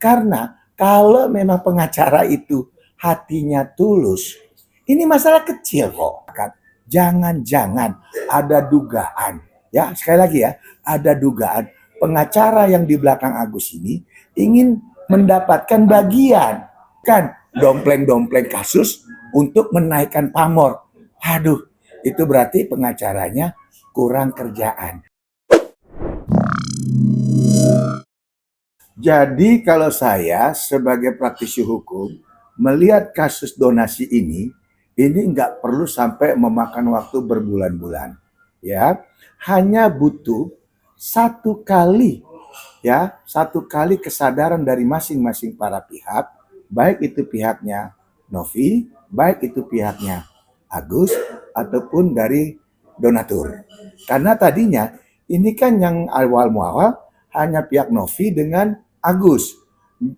Karena kalau memang pengacara itu hatinya tulus, ini masalah kecil kok. Jangan-jangan ada dugaan, ya sekali lagi ya, ada dugaan pengacara yang di belakang Agus ini ingin mendapatkan bagian, kan dompleng-dompleng kasus untuk menaikkan pamor. Aduh, itu berarti pengacaranya kurang kerjaan. Jadi kalau saya sebagai praktisi hukum melihat kasus donasi ini nggak perlu sampai memakan waktu berbulan-bulan, ya. Hanya butuh satu kali kesadaran dari masing-masing para pihak, baik itu pihaknya Novi, baik itu pihaknya Agus, ataupun dari donatur. Karena tadinya ini kan yang awal muawal hanya pihak Novi dengan Agus.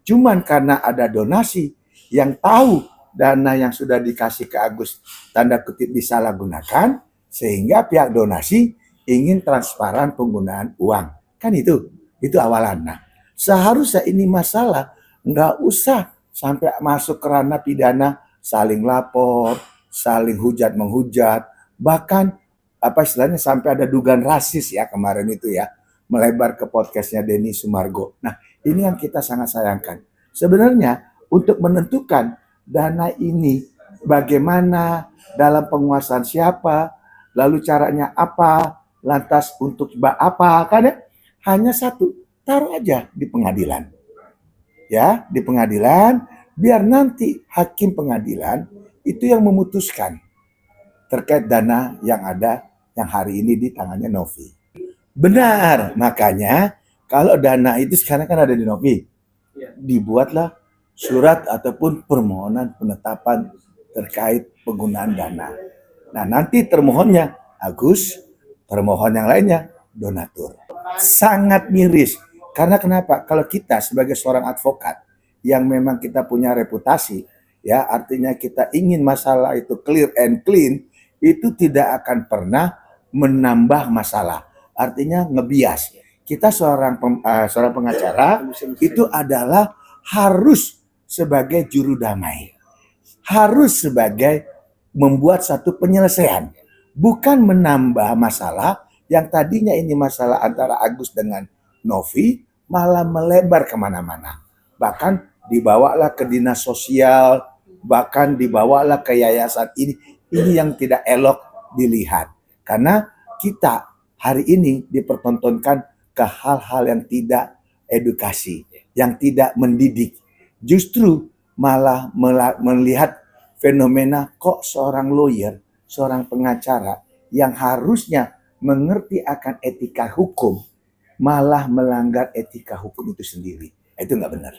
Cuman karena ada donasi yang tahu dana yang sudah dikasih ke Agus tanda kutip disalahgunakan, sehingga pihak donasi ingin transparan penggunaan uang. Kan itu awalan. Nah, seharusnya ini masalah nggak usah sampai masuk ke ranah pidana, saling lapor, saling hujat menghujat, bahkan istilahnya sampai ada dugaan rasis ya kemarin itu ya, melebar ke podcastnya Denny Sumargo. Nah, ini yang kita sangat sayangkan. Sebenarnya untuk menentukan dana ini bagaimana, dalam penguasaan siapa, lalu caranya apa, lantas untuk apa, kan ya? Hanya satu, taruh aja di pengadilan. Ya, di pengadilan, biar nanti hakim pengadilan itu yang memutuskan terkait dana yang ada yang hari ini di tangannya Novi. Benar, makanya kalau dana itu sekarang kan ada di Novi, dibuatlah surat ataupun permohonan penetapan terkait penggunaan dana. Nah, nanti termohonnya Agus, termohon yang lainnya donatur. Sangat miris. Karena kenapa? Kalau kita sebagai seorang advokat yang memang kita punya reputasi, ya artinya kita ingin masalah itu clear and clean, itu tidak akan pernah menambah masalah. Artinya ngebias. Kita seorang pengacara itu adalah harus sebagai juru damai. Harus sebagai membuat satu penyelesaian. Bukan menambah masalah yang tadinya ini masalah antara Agus dengan Novi, malah melebar kemana-mana. Bahkan dibawalah ke dinas sosial, bahkan dibawalah ke yayasan ini. Ini yang tidak elok dilihat. Karena kita hari ini dipertontonkan ke hal-hal yang tidak edukasi, yang tidak mendidik. Justru malah melihat fenomena kok seorang lawyer, seorang pengacara yang harusnya mengerti akan etika hukum, malah melanggar etika hukum itu sendiri. Itu nggak benar.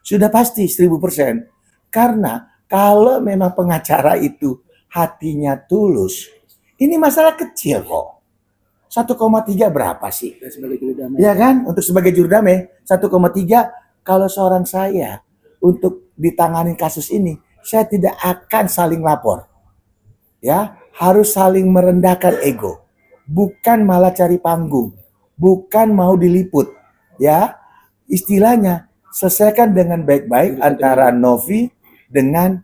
Sudah pasti 1000%. Karena kalau memang pengacara itu hatinya tulus, ini masalah kecil kok. 1,3 berapa sih? Ya kan? Untuk sebagai juru damai 1,3, kalau seorang saya untuk ditangani kasus ini, saya tidak akan saling lapor. Ya, harus saling merendahkan ego. Bukan malah cari panggung, bukan mau diliput. Ya, istilahnya selesaikan dengan baik-baik antara Novi dengan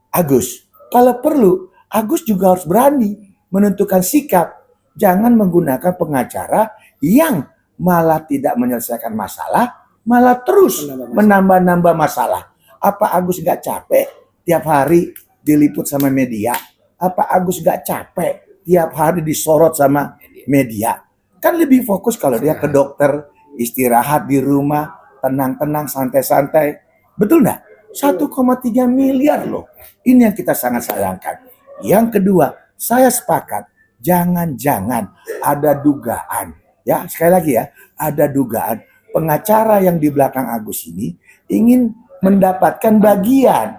Agus. Kalau perlu, Agus juga harus berani menentukan sikap. Jangan menggunakan pengacara yang malah tidak menyelesaikan masalah, malah terus menambah-nambah masalah. Apa Agus gak capek tiap hari diliput sama media? Apa Agus gak capek tiap hari disorot sama media? Kan lebih fokus kalau dia ke dokter, istirahat di rumah, tenang-tenang, santai-santai. Betul nggak? 1,3 miliar loh. Ini yang kita sangat sayangkan. Yang kedua, saya sepakat. Jangan-jangan ada dugaan. Ya, sekali lagi ya, ada dugaan pengacara yang di belakang Agus ini ingin mendapatkan bagian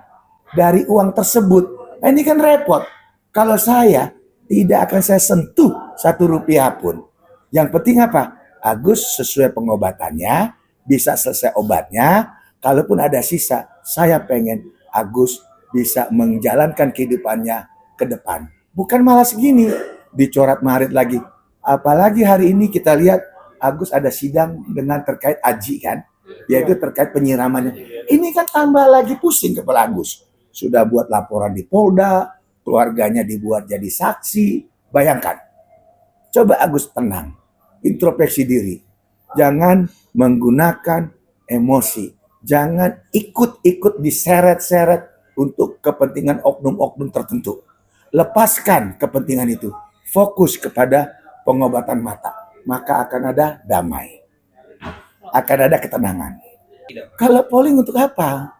dari uang tersebut. Nah, ini kan repot. Kalau saya tidak akan saya sentuh 1 rupiah pun. Yang penting apa? Agus sesuai pengobatannya, bisa selesai obatnya. Kalaupun ada sisa, saya pengen Agus bisa menjalankan kehidupannya ke depan. Bukan malah segini, dicoret marit lagi. Apalagi hari ini kita lihat Agus ada sidang dengan terkait Aji kan. yaitu terkait penyiramannya. Ini kan tambah lagi pusing kepala Agus. Sudah buat laporan di Polda, keluarganya dibuat jadi saksi. Bayangkan, coba Agus tenang, introspeksi diri. Jangan menggunakan emosi. Jangan ikut-ikut diseret-seret untuk kepentingan oknum-oknum tertentu. Lepaskan kepentingan itu. Fokus kepada pengobatan mata. Maka akan ada damai. Akan ada ketenangan. Kalau polling untuk apa?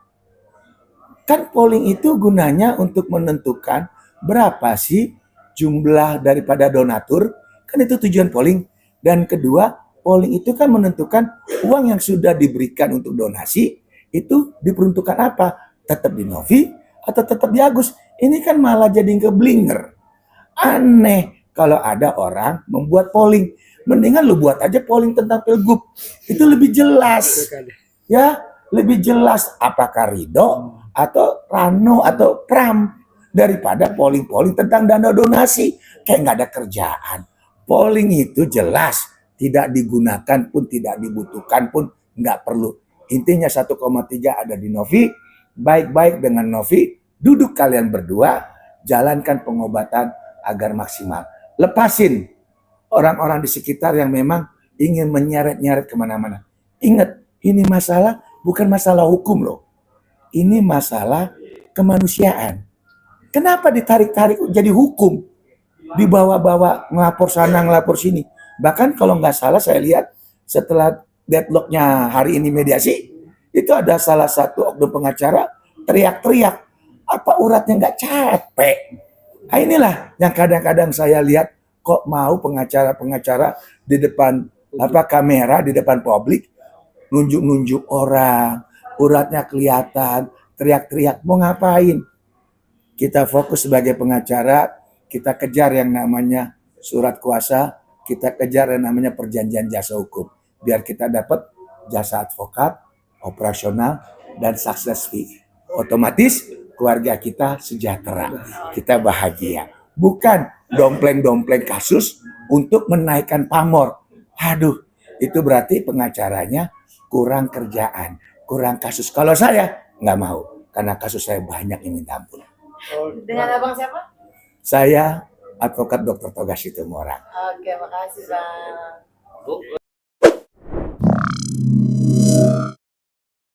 Kan polling itu gunanya untuk menentukan berapa sih jumlah daripada donatur. Kan itu tujuan polling. Dan kedua, polling itu kan menentukan uang yang sudah diberikan untuk donasi itu diperuntukkan apa? Tetap di Novi atau tetap di Agus? Ini kan malah jadi keblinger. Aneh kalau ada orang membuat polling. Mendingan lu buat aja polling tentang Pilgub. Itu lebih jelas. Ya, lebih jelas apakah Ridho atau Rano atau Pram daripada polling-polling tentang dana donasi. Kayak nggak ada kerjaan. Polling itu jelas. Tidak digunakan pun, tidak dibutuhkan pun, nggak perlu. Intinya 1,3 ada di Novi. Baik-baik dengan Novi. Duduk kalian berdua. Jalankan pengobatan agar maksimal. Lepasin orang-orang di sekitar yang memang ingin menyeret-nyeret kemana-mana. Ingat, ini masalah bukan masalah hukum loh. Ini masalah kemanusiaan. Kenapa ditarik-tarik jadi hukum? Dibawa-bawa ngelapor sana, ngelapor sini. Bahkan kalau nggak salah saya lihat setelah deadlocknya hari ini mediasi, itu ada salah satu oknum pengacara teriak-teriak. Apa uratnya nggak capek? Nah, inilah yang kadang-kadang saya lihat kok mau pengacara-pengacara di depan kamera, di depan publik, nunjuk-nunjuk orang, uratnya kelihatan, teriak-teriak. Mau ngapain? Kita fokus sebagai pengacara, kita kejar yang namanya surat kuasa, kita kejar yang namanya perjanjian jasa hukum. Biar kita dapat jasa advokat, operasional, dan success fee. Otomatis keluarga kita sejahtera, kita bahagia. Bukan dompleng-dompleng kasus untuk menaikkan pamor. Aduh, itu berarti pengacaranya kurang kerjaan, kurang kasus. Kalau saya nggak mau, karena kasus saya banyak yang minta ampun. Dengan abang siapa? Saya advokat Dr. Togas Situmorang. Oke, makasih bang.